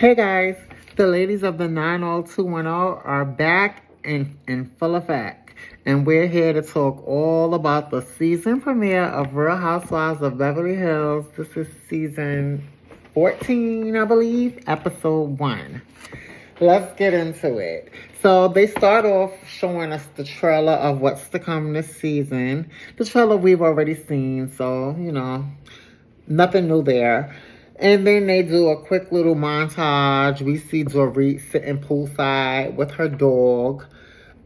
Hey guys, the ladies of the 90210 are back in full effect, and we're here to talk all about the season premiere of Real Housewives of Beverly Hills. This is season 14, I believe, episode 1. Let's get into it. So they start off showing us the trailer of what's to come this season. The trailer we've already seen, so, nothing new there. And then they do a quick little montage. We see Dorit sitting poolside with her dog.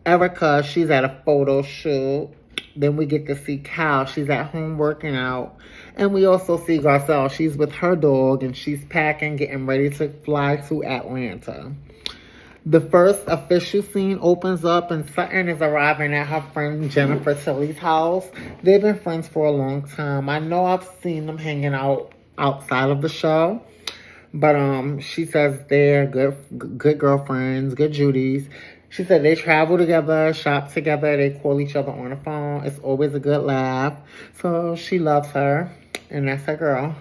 Erica, she's at a photo shoot. Then we get to see Cal. She's at home working out. And we also see Garcelle. She's with her dog and she's packing, getting ready to fly to Atlanta. The first official scene opens up and Sutton is arriving at her friend Jennifer Tilly's house. They've been friends for a long time. I know I've seen them hanging out outside of the show, but she says they're good girlfriends, good Judies. She said they travel together, shop together, they call each other on the phone. It's always a good laugh. So she loves her, and that's her girl.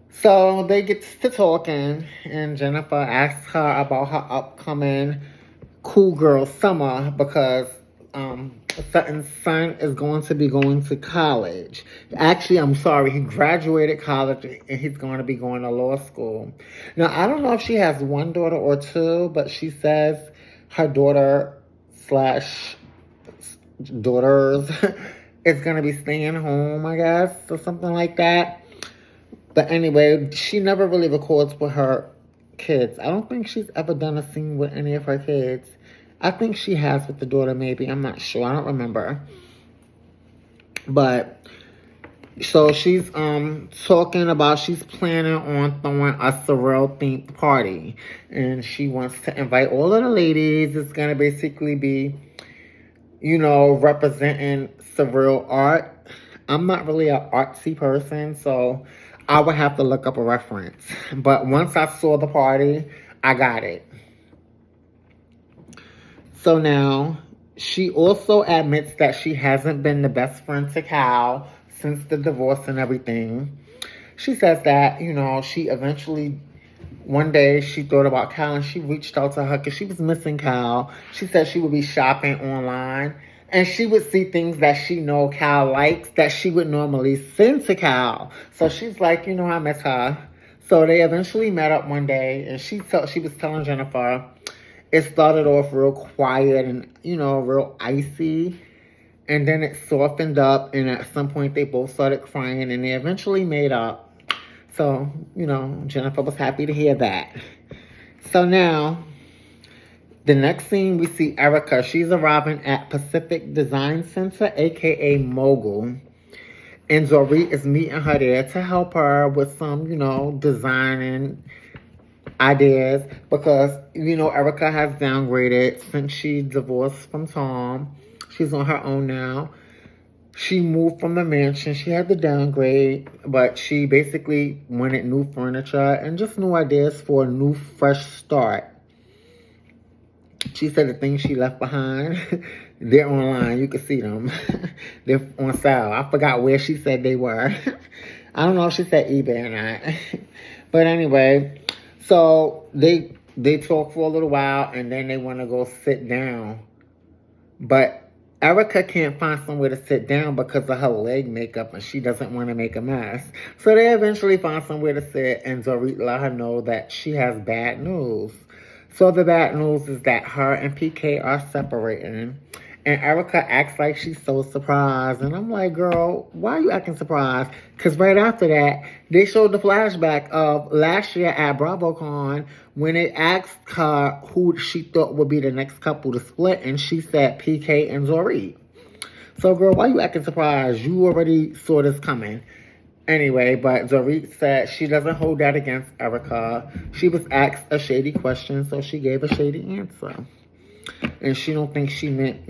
So they get to talking, and Jennifer asks her about her upcoming cool girl summer because Sutton's son is going to be going to college. Actually, I'm sorry, he graduated college and he's going to be going to law school. Now, I don't know if she has one daughter or two, but she says her daughter slash daughters is going to be staying home, I guess, or something like that. But anyway, she never really records with her kids. I don't think she's ever done a scene with any of her kids. I think she has with the daughter, maybe. I'm not sure. I don't remember. But, so she's talking about she's planning on throwing a surreal-themed party. And she wants to invite all of the ladies. It's going to basically be, representing surreal art. I'm not really an artsy person, so I would have to look up a reference. But once I saw the party, I got it. So now, she also admits that she hasn't been the best friend to Cal since the divorce and everything. She says that, she eventually, one day she thought about Cal and she reached out to her because she was missing Cal. She said she would be shopping online and she would see things that she know Cal likes that she would normally send to Cal. So she's like, I miss her. So they eventually met up one day and she was telling Jennifer, it started off real quiet and, real icy. And then it softened up. And at some point, they both started crying. And they eventually made up. So, Jennifer was happy to hear that. So now, the next scene, we see Erica. She's arriving at Pacific Design Center, a.k.a. Mogul. And Dorit is meeting her there to help her with some, designing ideas because, Erica has downgraded since she divorced from Tom. She's on her own now. She moved from the mansion. She had to downgrade, but she basically wanted new furniture and just new ideas for a new, fresh start. She said the things she left behind, they're online. You can see them. They're on sale. I forgot where she said they were. I don't know if she said eBay or not. But anyway, so they talk for a little while and then they want to go sit down. But Erica can't find somewhere to sit down because of her leg makeup and she doesn't want to make a mess. So they eventually find somewhere to sit and Dorit let her know that she has bad news. So the bad news is that her and PK are separating. And Erica acts like she's so surprised. And I'm like, girl, why are you acting surprised? Because right after that, they showed the flashback of last year at BravoCon when they asked her who she thought would be the next couple to split. And she said PK and Dorit. So, girl, why are you acting surprised? You already saw this coming. Anyway, but Dorit said she doesn't hold that against Erica. She was asked a shady question, so she gave a shady answer. And she don't think she meant,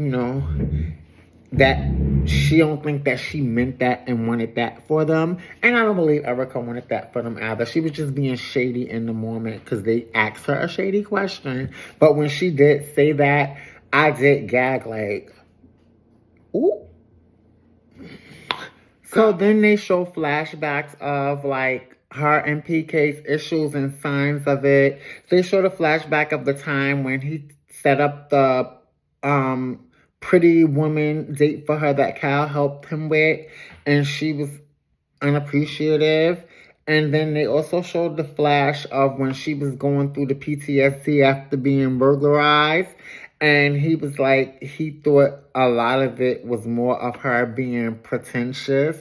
that she don't think that she meant that and wanted that for them. And I don't believe Erica wanted that for them either. She was just being shady in the moment because they asked her a shady question. But when she did say that, I did gag like, ooh. So then they show flashbacks of like her and PK's issues and signs of it. They showed a flashback of the time when he set up the um pretty woman date for her that Cal helped him with, and she was unappreciative. And then they also showed the flash of when she was going through the PTSD after being burglarized. And he was like, he thought a lot of it was more of her being pretentious.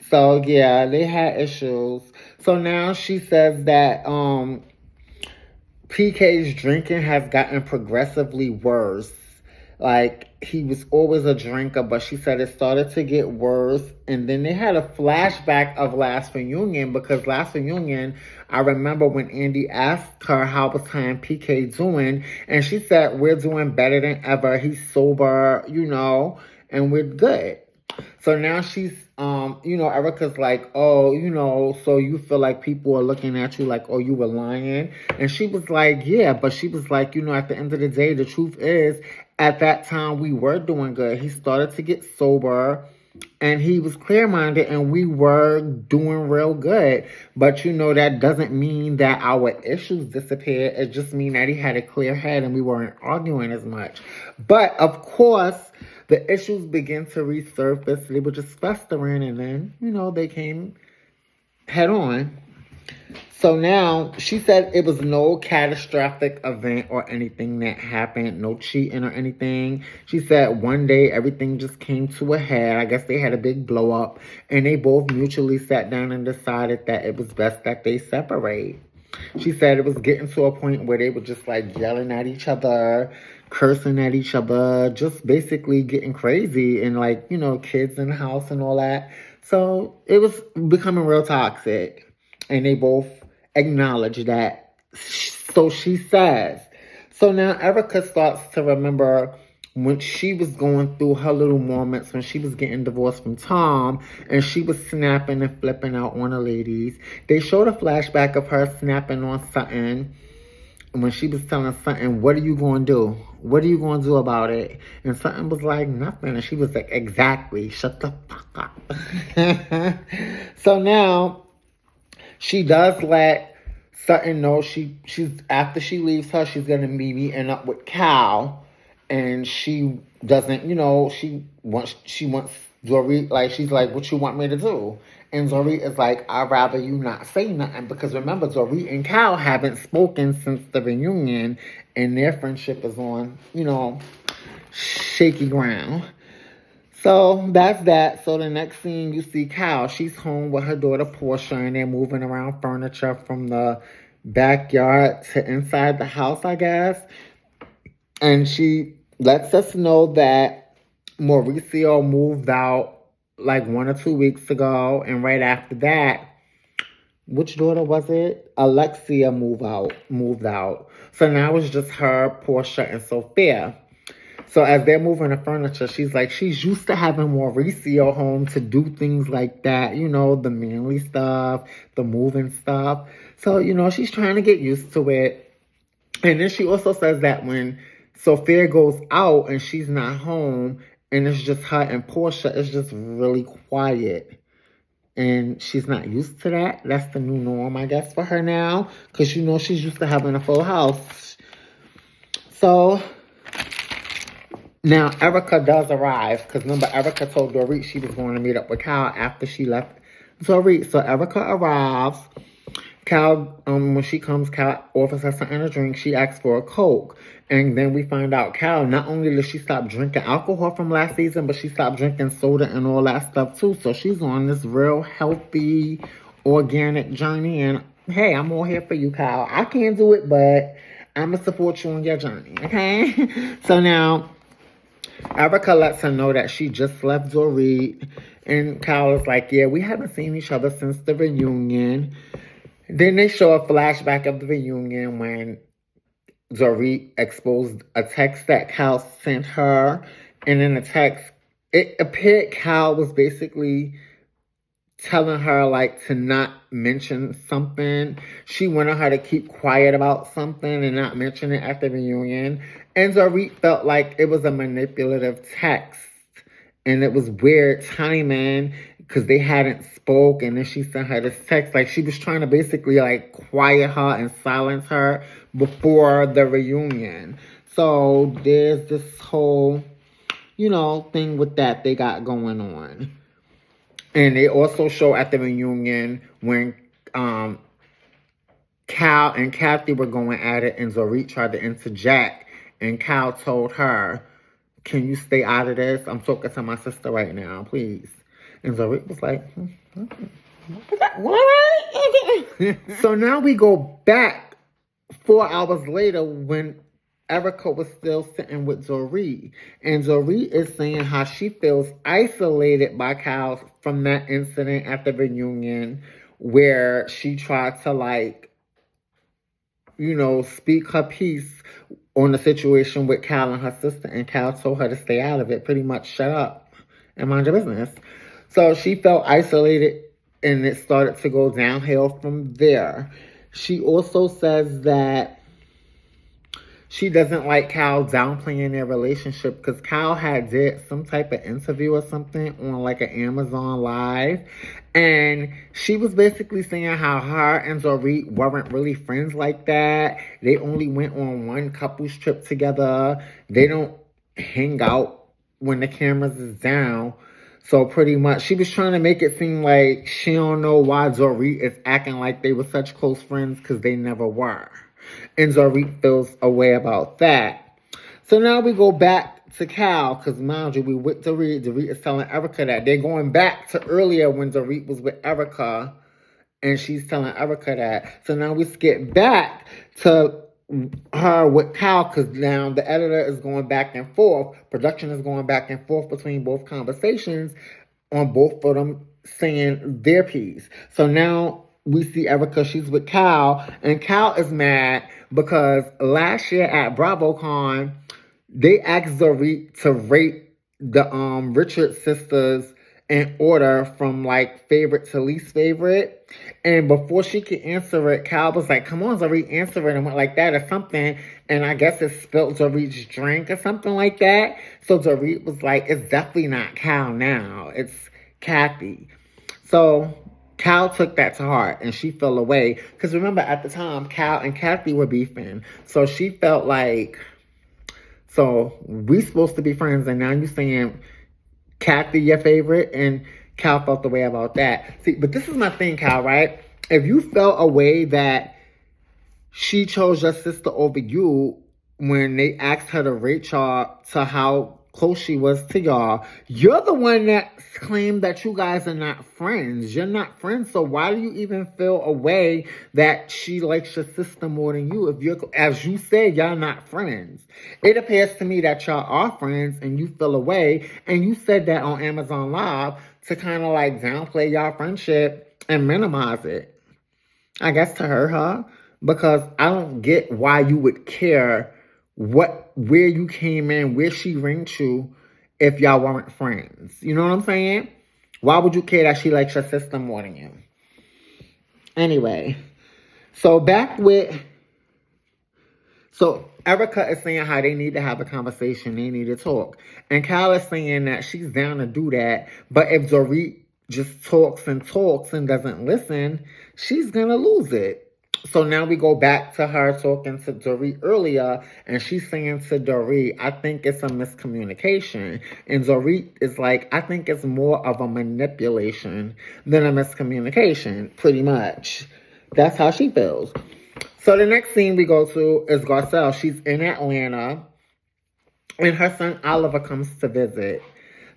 So yeah, they had issues. So now she says that PK's drinking has gotten progressively worse. Like, he was always a drinker, but she said it started to get worse. And then they had a flashback of last reunion, because last reunion, I remember when Andy asked her how was her and PK doing, and she said, we're doing better than ever. He's sober, and we're good. So now she's, Erica's like, oh, so you feel like people are looking at you like, oh, you were lying. And she was like, yeah, but she was like, at the end of the day, the truth is, at that time, we were doing good. He started to get sober and he was clear-minded and we were doing real good. But, that doesn't mean that our issues disappeared. It just means that he had a clear head and we weren't arguing as much. But, of course, the issues began to resurface. They were just festering, and then, they came head on. So now, she said it was no catastrophic event or anything that happened, no cheating or anything. She said one day everything just came to a head. I guess they had a big blow up, and they both mutually sat down and decided that it was best that they separate. She said it was getting to a point where they were just like yelling at each other, cursing at each other, just basically getting crazy, and like, kids in the house and all that. So it was becoming real toxic. And they both acknowledge that. So she says. So now Erica starts to remember when she was going through her little moments when she was getting divorced from Tom and she was snapping and flipping out on the ladies. They showed a flashback of her snapping on Sutton when she was telling Sutton, what are you going to do? What are you going to do about it? And Sutton was like, nothing. And she was like, exactly. Shut the fuck up. So now she does let Sutton know she's after she leaves her, she's gonna be meeting up with Cal, and she doesn't, she wants Zori, like, she's like, what you want me to do? And Zori is like, I'd rather you not say nothing, because remember, Zori and Cal haven't spoken since the reunion, and their friendship is on, shaky ground. So that's that. So the next scene, you see Cal. She's home with her daughter Portia, and they're moving around furniture from the backyard to inside the house, I guess. And she lets us know that Mauricio moved out like 1 or 2 weeks ago. And right after that, which daughter was it? Alexia moved out. So now it's just her, Portia, and Sophia. So as they're moving the furniture, she's like, she's used to having Mauricio home to do things like that, the manly stuff, the moving stuff. So, she's trying to get used to it. And then she also says that when Sophia goes out and she's not home and it's just her and Portia, it's just really quiet. And she's not used to that. That's the new norm, I guess, for her now. Because, she's used to having a full house. So now, Erica does arrive, because remember, Erica told Dorit she was going to meet up with Cal after she left Dorit. So Erica arrives. Cal, when she comes, Cal offers her something to drink. She asks for a Coke. And then we find out Cal, not only did she stop drinking alcohol from last season, but she stopped drinking soda and all that stuff too. So she's on this real healthy, organic journey. And hey, I'm all here for you, Cal. I can't do it, but I'm going to support you on your journey, okay? So now Erica lets her know that she just left Dorit. And Kyle is like, yeah, we haven't seen each other since the reunion. Then they show a flashback of the reunion when Dorit exposed a text that Kyle sent her. And in the text, it appeared Kyle was basically telling her, like, to not mention something. She wanted her to keep quiet about something and not mention it at the reunion. And Dorit felt like it was a manipulative text. And it was weird timing. because they hadn't spoke, and then she sent her this text. Like, she was trying to basically, like, quiet her and silence her before the reunion. So there's this whole, thing with that they got going on. And they also show at the reunion when Cal and Kathy were going at it, and Dorit tried to interject, and Cal told her, "Can you stay out of this? I'm talking to my sister right now, please." And Dorit was like, "What?" So now we go back 4 hours later when Erica was still sitting with Dorit. And Dorit is saying how she feels isolated by Cal from that incident at the reunion where she tried to, like, speak her piece on the situation with Cal and her sister, and Cal told her to stay out of it, pretty much shut up and mind your business. So she felt isolated, and it started to go downhill from there. She also says that she doesn't like Cal downplaying their relationship because Cal had did some type of interview or something on like an Amazon Live. And she was basically saying how her and Dorit weren't really friends like that. They only went on one couples trip together. They don't hang out when the cameras is down. So pretty much she was trying to make it seem like she don't know why Dorit is acting like they were such close friends because they never were. And Dorit feels a way about that. So now we go back to Cal, because mind you, we with Dorit. Dorit is telling Erica that. They're going back to earlier when Dorit was with Erica, and she's telling Erica that. So now we skip back to her with Cal, because now the editor is going back and forth. Production is going back and forth between both conversations on both of them saying their piece. So now we see Erica, she's with Cal, and Cal is mad because last year at BravoCon, they asked Dorit to rate the Richard sisters in order from like favorite to least favorite. And before she could answer it, Cal was like, "Come on, Dorit, answer it," and went like that or something. And I guess it spilled Dorit's drink or something like that. So Dorit was like, "It's definitely not Cal now. It's Kathy." So Cal took that to heart and she fell away. Because remember, at the time, Cal and Kathy were beefing. So she felt like, so we supposed to be friends, and now you're saying Kathy your favorite, and Cal felt the way about that. See, but this is my thing, Cal, right? If you felt a way that she chose your sister over you when they asked her to rate y'all to how close she was to y'all, you're the one that claimed that you guys are not friends. You're not friends, so why do you even feel a way that she likes your sister more than you if you're, as you said, y'all not friends? It appears to me that y'all are friends and you feel a way, and you said that on Amazon Live to kind of like downplay y'all friendship and minimize it. I guess to hurt her, because I don't get why you would care where you came in, where she ranked you, if y'all weren't friends. You know what I'm saying? Why would you care that she likes your sister more than you? Anyway, so Erica is saying how they need to have a conversation, they need to talk. And Cal is saying that she's down to do that, but if Dorit just talks and doesn't listen, she's gonna lose it. So now we go back to her talking to Dorit earlier, and she's saying to Dorit, "I think it's a miscommunication." And Dorit is like, "I think it's more of a manipulation than a miscommunication," pretty much. That's how she feels. So the next scene we go to is Garcelle. She's in Atlanta, and her son Oliver comes to visit.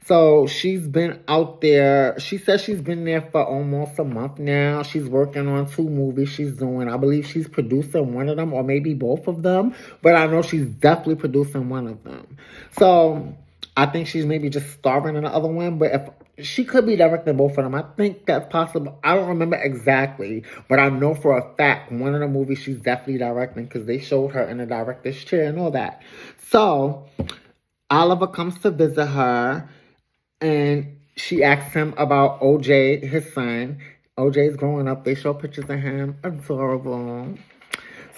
So she's been out there. She says she's been there for almost a month now. She's working on 2 movies she's doing. I believe she's producing one of them, or maybe both of them. But I know she's definitely producing one of them. So I think she's maybe just starring in the other one. But if she could be directing both of them, I think that's possible. I don't remember exactly, but I know for a fact one of the movies she's definitely directing, because they showed her in the director's chair and all that. So Oliver comes to visit her, and she asks him about OJ, his son. OJ's growing up. They show pictures of him. Adorable.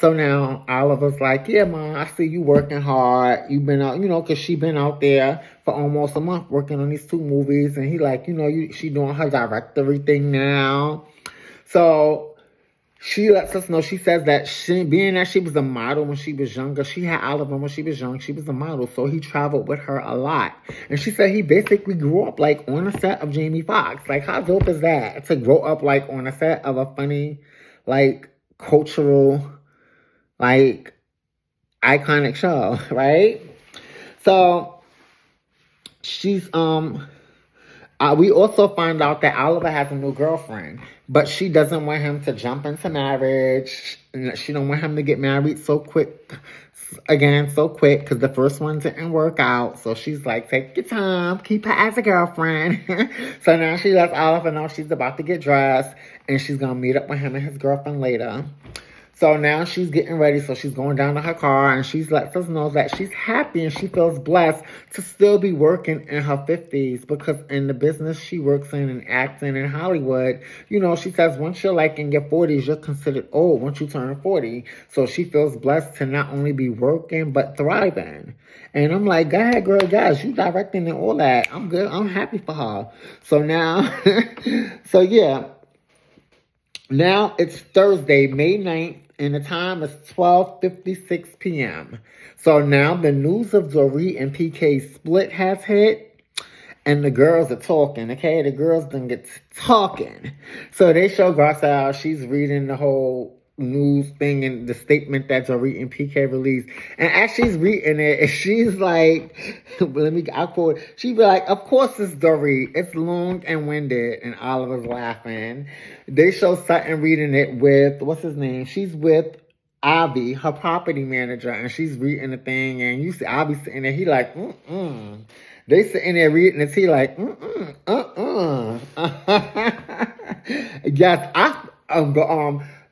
So now Oliver's like, yeah, Mom, I see you working hard. You've been out, because she been out there for almost a month working on these two movies. And he like, she doing her directory thing now. So she lets us know, she says that being that she was a model when she was younger, she had Oliver when she was young, she was a model, so he traveled with her a lot. And she said he basically grew up like on a set of Jamie Foxx. Like, how dope is that? To grow up like on a set of a funny, like, cultural, like, iconic show, right? So she's we also find out that Oliver has a new girlfriend, but she doesn't want him to jump into marriage. She don't want him to get married so quick, because the first one didn't work out. So she's like, take your time, keep her as a girlfriend. So now she lets Oliver know she's about to get dressed, and she's going to meet up with him and his girlfriend later. So now she's getting ready. So she's going down to her car, and she lets us know that she's happy and she feels blessed to still be working in her 50s, because in the business she works in and acting in Hollywood, she says once you're like in your 40s, you're considered old once you turn 40. So she feels blessed to not only be working, but thriving. And I'm like, go ahead, girl, guys, you directing and all that. I'm good. I'm happy for her. So now, so yeah. Now it's Thursday, May 9th, and the time is 12:56 p.m. So now the news of Dorit and PK's split has hit, and the girls are talking, okay? The girls done get talking. So they show Garcelle, she's reading the whole news thing and the statement that Dorit and PK released. And as she's reading it, she's like, I'll quote, she be like, of course it's Dorit. It's long and winded. And Oliver's laughing. They show Sutton reading it with, what's his name? She's with Avi, her property manager, and she's reading the thing, and you see Avi sitting there, he like, They sitting there reading it, he like, Yes,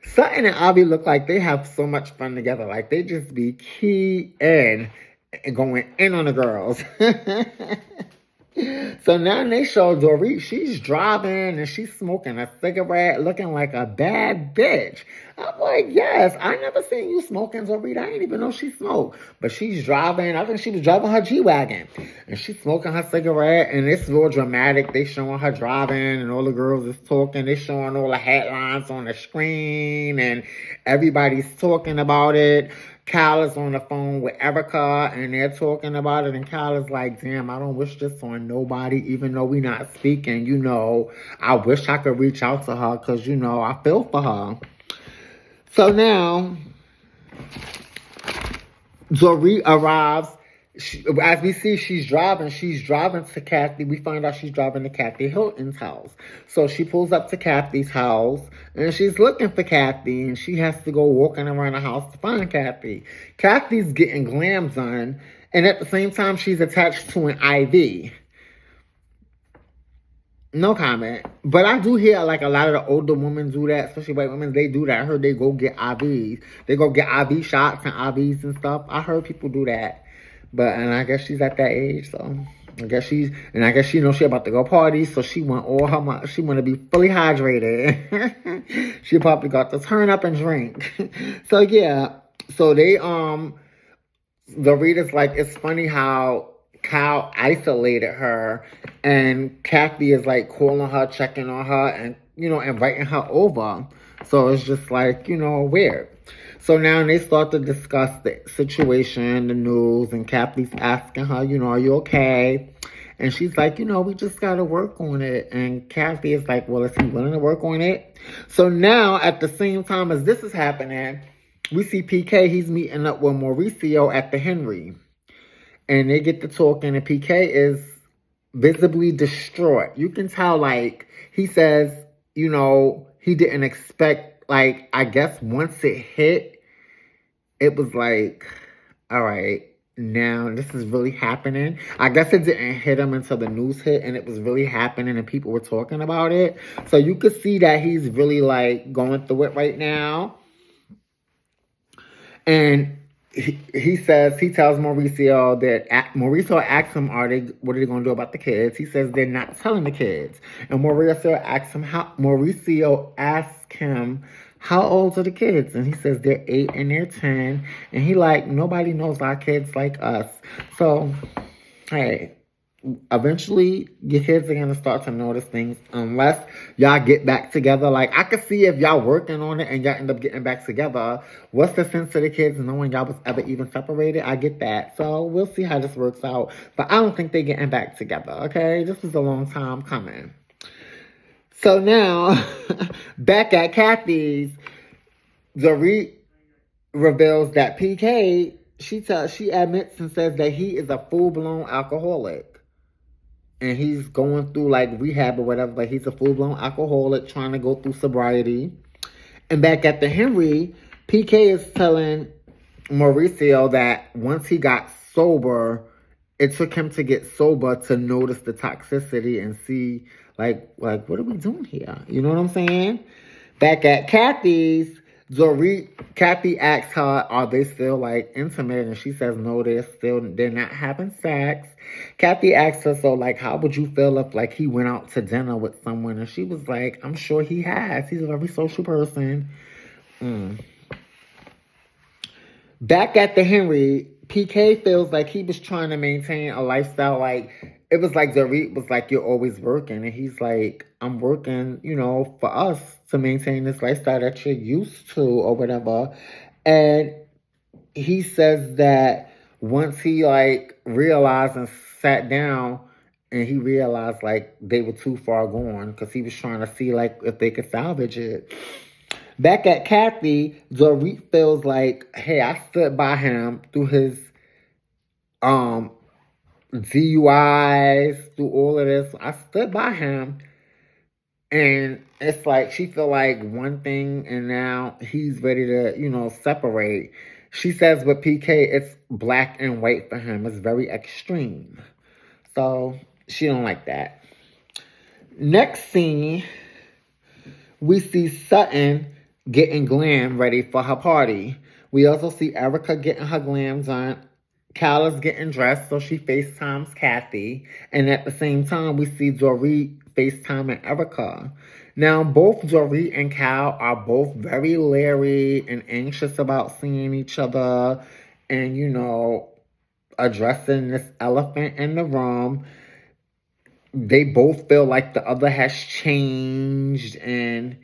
Sutton and Avi look like they have so much fun together. Like, they just be key in and going in on the girls. So now they show Dorit, she's driving and she's smoking a cigarette, looking like a bad bitch. I'm like, yes, I never seen you smoking, Dorit. I didn't even know she smoked. But she's driving, I think she was driving her G-Wagon. And she's smoking her cigarette, and it's real dramatic. They showing her driving, and all the girls is talking. They showing all the headlines on the screen, and everybody's talking about it. Kyle is on the phone with Erica, and they're talking about it, and Kyle is like, damn, I don't wish this on nobody, even though we not speaking, I wish I could reach out to her, because, I feel for her. So now, Dorit arrives. As we see, she's driving to Kathy. We find out she's driving to Kathy Hilton's house. So she pulls up to Kathy's house, and she's looking for Kathy, and she has to go walking around the house to find Kathy. Kathy's getting glam done, and at the same time, she's attached to an IV. No comment. But I do hear, like, a lot of the older women do that, especially white women, they do that. I heard they go get IVs. They go get IV shots and IVs and stuff. I heard people do that. And I guess she's at that age, so I guess she about to go party, so she want she want to be fully hydrated. She probably got to turn up and drink. So yeah, so they the reader's like, it's funny how Kyle isolated her, and Kathy is like calling her, checking on her, and inviting her over. So it's just like weird. So now they start to discuss the situation, the news, and Kathy's asking her, are you okay? And she's like, we just got to work on it. And Kathy is like, well, is he willing to work on it? So now, at the same time as this is happening, we see PK, he's meeting up with Mauricio at the Henry. And they get to talking, and PK is visibly distraught. You can tell, like, he says, he didn't expect, like, I guess once it hit, it was like, all right, now this is really happening. I guess it didn't hit him until the news hit, and it was really happening and people were talking about it. So you could see that he's really, like, going through it right now. And he tells Mauricio that, Mauricio asks him, what are they going to do about the kids? He says they're not telling the kids. And Mauricio asks him how old are the kids? And he says they're 8 and they're 10. And he like, nobody knows our kids like us. So, hey, eventually your kids are gonna start to notice things unless y'all get back together. Like I could see if y'all working on it and y'all end up getting back together. What's the sense of the kids knowing y'all was ever even separated? I get that. So we'll see how this works out. But I don't think they're getting back together, okay? This was a long time coming. So now, back at Kathy's, Dorit reveals that PK, she admits and says that he is a full-blown alcoholic. And he's going through like rehab or whatever, but he's a full-blown alcoholic trying to go through sobriety. And back at the Henry, PK is telling Mauricio that once he got sober, it took him to get sober to notice the toxicity and see like what are we doing here? You know what I'm saying? Back at Kathy's, Kathy asks her, are they still like intimate? And she says no, they're not having sex. Kathy asks her, so like how would you feel if like he went out to dinner with someone? And she was like, I'm sure he has. He's a very social person. Back at the Henry, PK feels like he was trying to maintain a lifestyle. Like, it was like Dorit was like, you're always working. And he's like, I'm working, for us to maintain this lifestyle that you're used to or whatever. And he says that once he like realized and sat down and he realized like they were too far gone because he was trying to see like if they could salvage it. Back at Kathy, Dorit feels like, hey, I stood by him through his DUIs, through all of this. I stood by him. And it's like she feel like one thing and now he's ready to, separate. She says with PK, it's black and white for him. It's very extreme. So she don't like that. Next scene, we see Sutton getting glam ready for her party. We also see Erica getting her glam done. Cal is getting dressed, so she FaceTimes Kathy. And at the same time, we see Dorit FaceTiming Erica. Now, both Dorit and Cal are both very leery and anxious about seeing each other and, addressing this elephant in the room. They both feel like the other has changed, and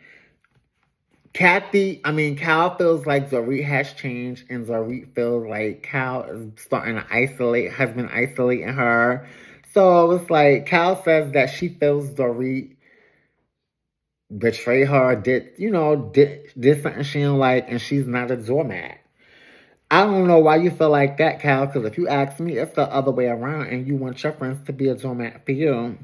Cal feels like Dorit has changed, and Dorit feels like Cal is starting to has been isolating her. So it's like Cal says that she feels Dorit betrayed her, did something she don't like, and she's not a doormat. I don't know why you feel like that, Cal, because if you ask me, it's the other way around, and you want your friends to be a doormat for you.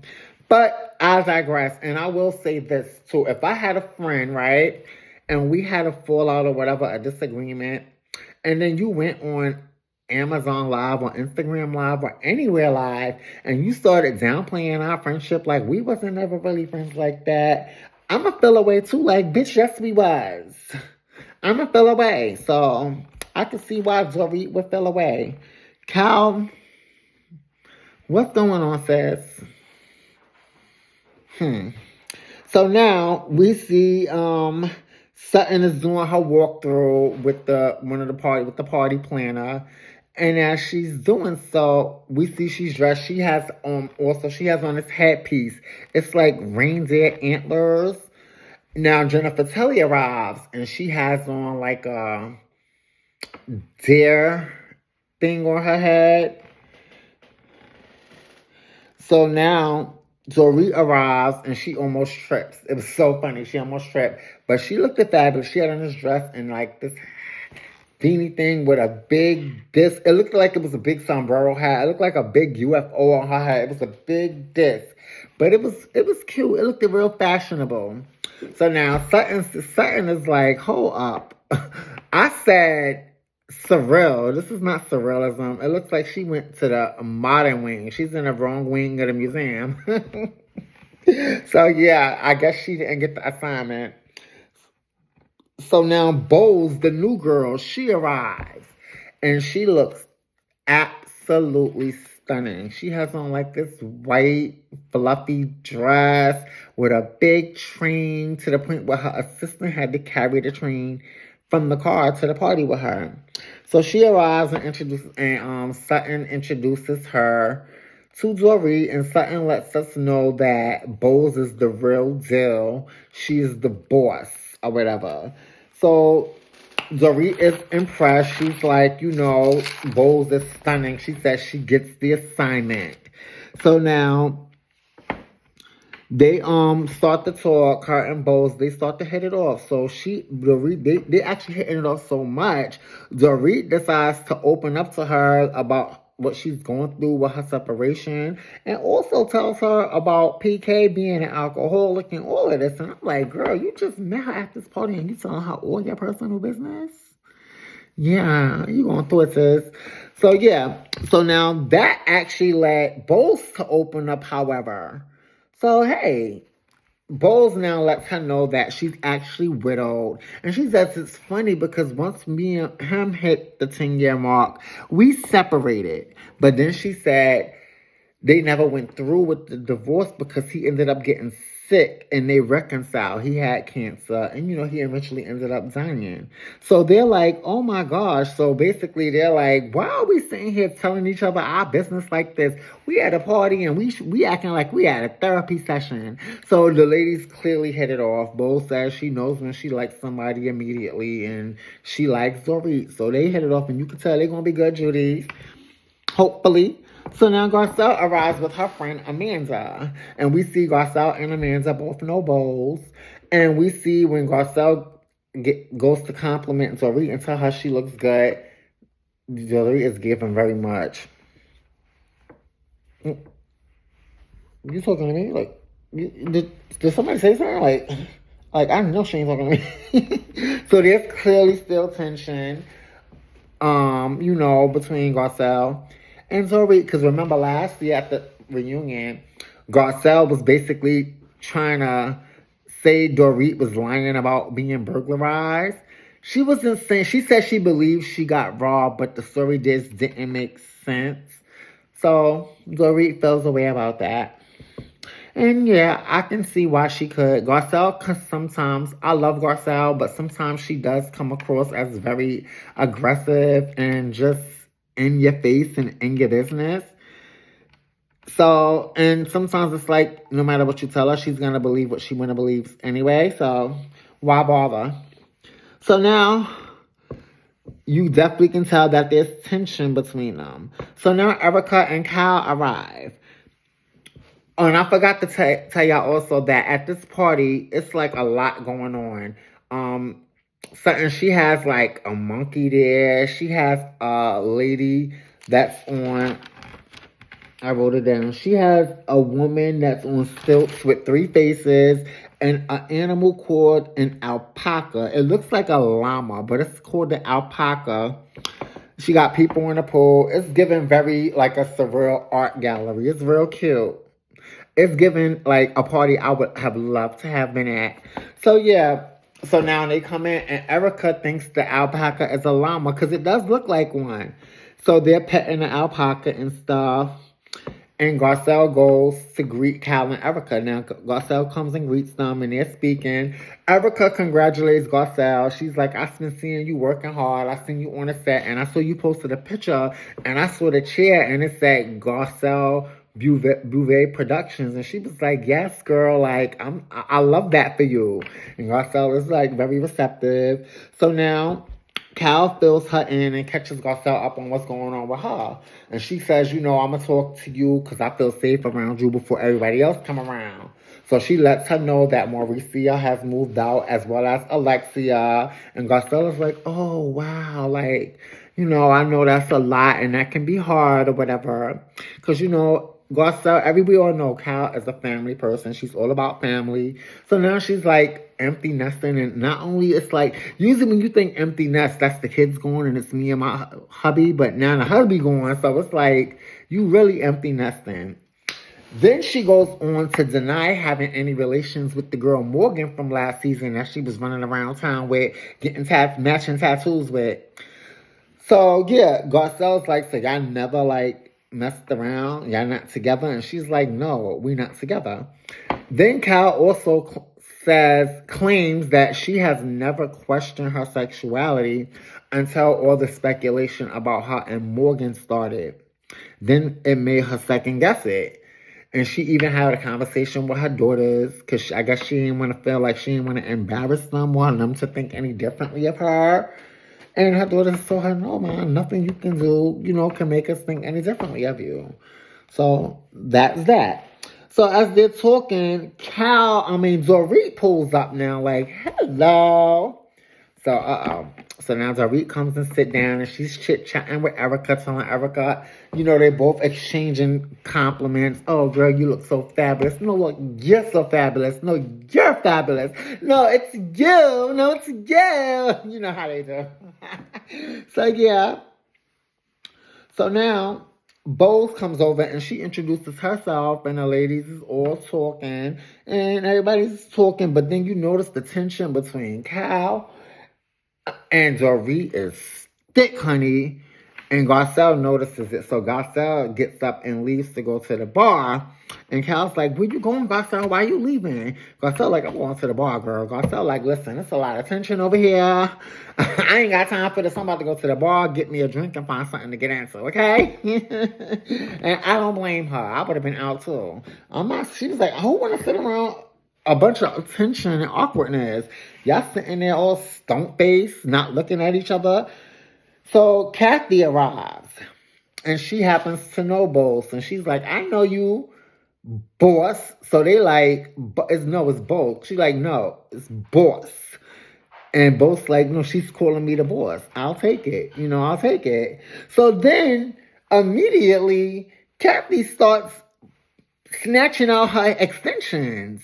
But I digress, and I will say this, too. If I had a friend, right, and we had a fallout or whatever, a disagreement, and then you went on Amazon Live or Instagram Live or anywhere live, and you started downplaying our friendship like we wasn't ever really friends like that, I'm going to feel away, too. Like, bitch, yes, we was. I'm going to feel away. So I can see why Dorit would feel away. Cal, what's going on, sis? So now we see Sutton is doing her walkthrough with the party planner. And as she's doing so, we see she's dressed. She has on this headpiece. It's like reindeer antlers. Now Jennifer Telly arrives and she has on like a deer thing on her head. So now Dorit arrives and she almost trips. It was so funny. She almost tripped. But she looked fabulous. She had on this dress and like this beanie thing with a big disc. It looked like it was a big sombrero hat. It looked like a big UFO on her head. It was a big disc. But it was cute. It looked real fashionable. So now Sutton is like, hold up. I said surreal. This is not surrealism. It looks like she went to the modern wing. She's in the wrong wing of the museum. So yeah, I guess she didn't get the assignment. So now Bose, the new girl, she arrives. And she looks absolutely stunning. She has on like this white, fluffy dress with a big train to the point where her assistant had to carry the train from the car to the party with her. So she arrives and Sutton introduces her to Dory, and Sutton lets us know that Bose is the real deal. She's the boss or whatever. So Dorit is impressed. She's like, Bose is stunning. She says she gets the assignment. So now they start to talk, her and Bose, they start to hit it off. So they actually hitting it off so much. Dorit decides to open up to her about what she's going through with her separation, and also tells her about PK being an alcoholic and all of this. And I'm like, girl, you just met her at this party and you telling her all your personal business? Yeah, you going through it, sis. So yeah, so now that actually led Bose to open up, however. So hey, Bowles now lets her know that she's actually widowed. And she says it's funny because once me and him hit the 10-year mark, we separated. But then she said they never went through with the divorce because he ended up getting sick and they reconciled. He had cancer and, he eventually ended up dying. So they're like, oh my gosh. So basically they're like, why are we sitting here telling each other our business like this? We at a party and we acting like we at a therapy session. So the ladies clearly hit it off. Both says she knows when she likes somebody immediately and she likes Dorit. So they hit it off and you can tell they're going to be good Judies. Hopefully. So now Garcelle arrives with her friend Amanda. And we see Garcelle and Amanda both know Bowles. And we see when Garcelle goes to compliment Dorit and tell her she looks good, Dorit is giving very much. You talking to me? Like, did somebody say something? Like I know she ain't talking to me. So there's clearly still tension, between Garcelle and Dorit. Because remember last year at the reunion, Garcelle was basically trying to say Dorit was lying about being burglarized. She wasn't saying, she said she believed she got robbed, but the story just didn't make sense. So Dorit feels a way about that. And yeah, I can see why she could. Garcelle, because sometimes, I love Garcelle, but sometimes she does come across as very aggressive and just in your face and in your business. So, and sometimes it's like, no matter what you tell her, she's going to believe what she want to believe anyway. So, why bother? So now, you definitely can tell that there's tension between them. So now Erica and Kyle arrive. Oh, and I forgot to tell y'all also that at this party, it's like a lot going on. She has like a monkey there. She has a lady that's on, I wrote it down. She has a woman that's on stilts with 3 faces and an animal called an alpaca. It looks like a llama, but it's called the alpaca. She got people in the pool. It's giving very like a surreal art gallery. It's real cute. It's giving like a party I would have loved to have been at. So yeah. So now they come in and Erica thinks the alpaca is a llama because it does look like one. So they're petting the alpaca and stuff. And Garcelle goes to greet Cal and Erica. Now, Garcelle comes and greets them, and they're speaking. Erica congratulates Garcelle. She's like, I've been seeing you working hard. I seen you on the set, and I saw you posted a picture, and I saw the chair, and it said Garcelle Bouvet Productions. And she was like, yes, girl, like, I love that for you. And Garcelle is, like, very receptive. So now Cal fills her in and catches Garcelle up on what's going on with her. And she says, I'm going to talk to you because I feel safe around you before everybody else come around. So she lets her know that Mauricia has moved out as well as Alexia. And Garcelle is like, oh, wow, like, I know that's a lot and that can be hard or whatever. Because, Garcelle, we all know Cal is a family person. She's all about family. So now she's like empty nesting. And not only it's like, usually when you think empty nest, that's the kids going and it's me and my hubby. But now the hubby going. So it's like, you really empty nesting. Then she goes on to deny having any relations with the girl Morgan from last season that she was running around town with, getting matching tattoos with. So yeah, Garcelle's like, so y'all never like messed around. Y'all not together. And she's like, no, we not together. Then Cal also claims that she has never questioned her sexuality until all the speculation about her and Morgan started. Then it made her second guess it. And she even had a conversation with her daughters because I guess she didn't want to feel like she didn't want to embarrass them or them to think any differently of her. And her daughters told her, no, man, nothing you can do, can make us think any differently of you. So that's that. So as they're talking, Dorit pulls up now like, hello. So, So now Dorit comes and sit down and she's chit-chatting with Erica, telling Erica, they both exchanging compliments. Oh, girl, you look so fabulous. No, look, you're so fabulous. No, you're fabulous. No, it's you. No, it's you. You know how they do. So, yeah. So now, Bose comes over and she introduces herself and the ladies is all talking and everybody's talking, but then you notice the tension between Cal and Dorit is thick, honey. And Garcelle notices it. So Garcelle gets up and leaves to go to the bar. And Cal's like, where you going, Garcelle? Why are you leaving? Garcelle like, I'm going to the bar, girl. Garcelle like, listen, it's a lot of tension over here. I ain't got time for this. I'm about to go to the bar, get me a drink, and find something to get into, okay? And I don't blame her. I would have been out, too. She was like, who want to sit around a bunch of tension and awkwardness? Y'all sitting there all stone-faced, not looking at each other. So Kathy arrives, and she happens to know Bose, and she's like, I know you, boss. So they like, it's Bose. She's like, no, it's boss. And Bose like, no, she's calling me the boss. I'll take it. I'll take it. So then, immediately, Kathy starts snatching out her extensions.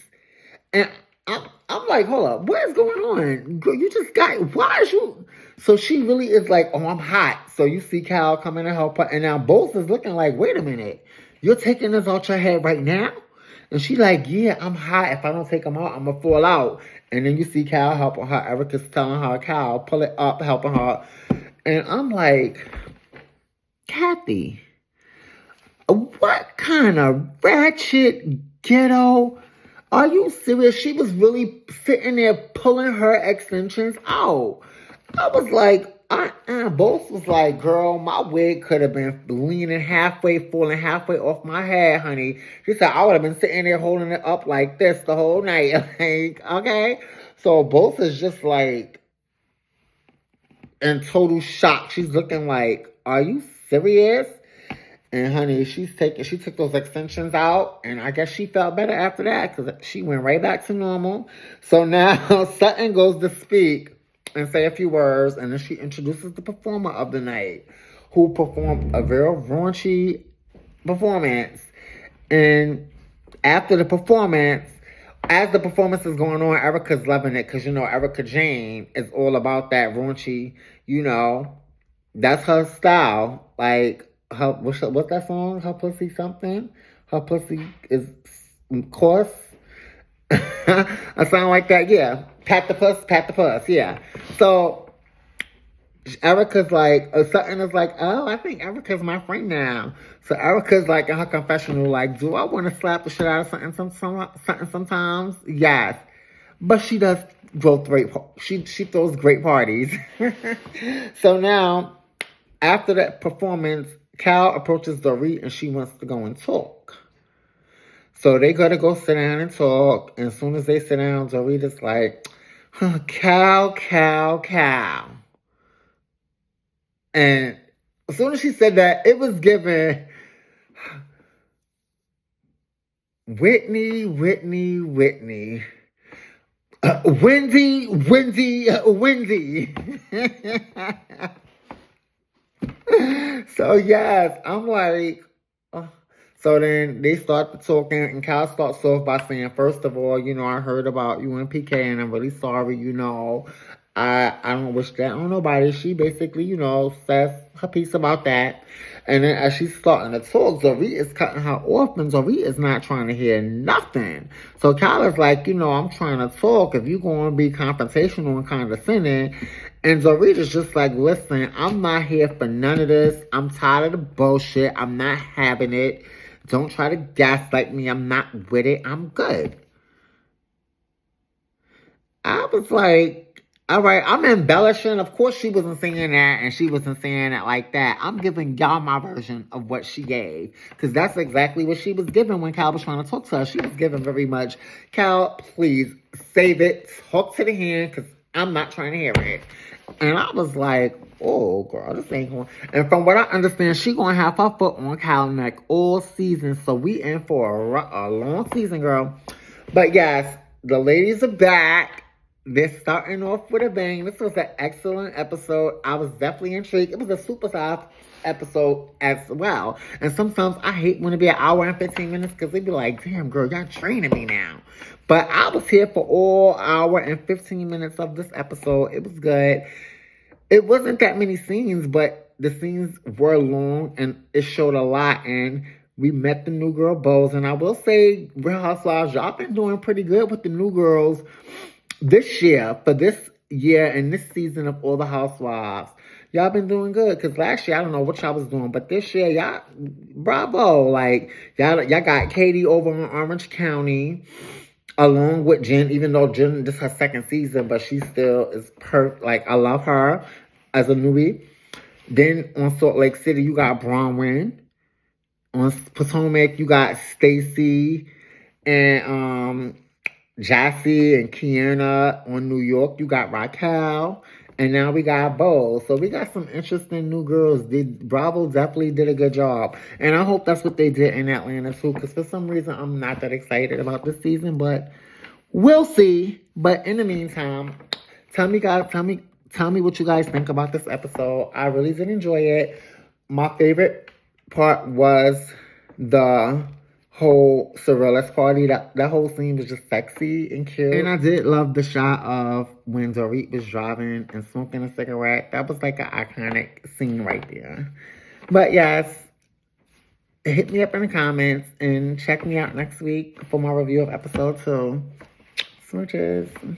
And I'm like, hold up, what is going on? Girl, you just why is you? So she really is like, oh, I'm hot. So you see Cal coming to help her. And now Bose is looking like, wait a minute. You're taking this out your head right now? And she like, yeah, I'm hot. If I don't take them out, I'm going to fall out. And then you see Cal helping her. Erica's telling her, Cal, pull it up, helping her. And I'm like, Kathy, what kind of ratchet ghetto? Are you serious? She was really sitting there pulling her extensions out. I was like, Both was like, girl, my wig could have been falling halfway off my head, honey. She said, I would have been sitting there holding it up like this the whole night. Like, okay? So Both is just like in total shock. She's looking like, are you serious? And honey, she took those extensions out, and I guess she felt better after that because she went right back to normal. So now Sutton goes to speak and say a few words, and then she introduces the performer of the night, who performed a very raunchy performance. And after the performance, as the performance is going on, Erica's loving it because, Erica Jane is all about that raunchy, that's her style. Like, what's that song? Her pussy something? Her pussy is coarse? A song like that, yeah. Pat the puss, yeah. So Erica's like, Sutton is like, oh, I think Erica's my friend now. So Erica's like in her confessional, like, do I want to slap the shit out of Sutton sometimes? Yes. But she does she throws great parties. So now, after that performance, Cal approaches Dorit and she wants to go and talk. So they gotta go sit down and talk. And as soon as they sit down, Dorit is like, Cal. And as soon as she said that, it was given Whitney. Wendy. So yes, I'm like, so then they start talking, and Cal starts off by saying, first of all, I heard about you and PK, and I'm really sorry, I don't wish that on nobody. She basically, says her piece about that. And then as she's starting to talk, Dorit is cutting her off, and Dorit is not trying to hear nothing. So Cal is like, I'm trying to talk. If you're going to be confrontational and condescending, And Dorita's just like, listen, I'm not here for none of this. I'm tired of the bullshit. I'm not having it. Don't try to gaslight me. I'm not with it. I'm good. I was like, all right, I'm embellishing. Of course, she wasn't saying that, and she wasn't saying it like that. I'm giving y'all my version of what she gave, because that's exactly what she was giving when Cal was trying to talk to her. She was giving very much, Cal, please save it, talk to the hand, because I'm not trying to hear it. And I was like, oh, girl, this ain't going. And from what I understand, she going to have her foot on Cal neck all season. So we in for a long season, girl. But yes, the ladies are back. They're starting off with a bang. This was an excellent episode. I was definitely intrigued. It was a super soft episode as well. And sometimes I hate when it be an hour and 15 minutes because they be like, damn, girl, y'all training me now. But I was here for all hour and 15 minutes of this episode. It was good. It wasn't that many scenes, but the scenes were long and it showed a lot. And we met the new girl Bows. And I will say, Real Housewives, y'all been doing pretty good with the new girls this year, for this year and this season of All the Housewives. Y'all been doing good, because last year, I don't know what y'all was doing, but this year, y'all, bravo. Like, y'all got Katie over in Orange County, along with Jen, even though Jen, this is her second season, but she still is perfect. Like, I love her as a newbie. Then on Salt Lake City, you got Bronwyn. On Potomac, you got Stacy and Jassy and Kiana. On New York, you got Raquel. And now we got Bo. So we got some interesting new girls. Bravo definitely did a good job. And I hope that's what they did in Atlanta too. Because for some reason, I'm not that excited about this season. But we'll see. But in the meantime, tell me what you guys think about this episode. I really did enjoy it. My favorite part was the whole Surrealist party. That whole scene was just sexy and cute. And I did love the shot of when Dorit was driving and smoking a cigarette. That was like an iconic scene right there. But yes, hit me up in the comments and check me out next week for my review of episode 2. Smooches.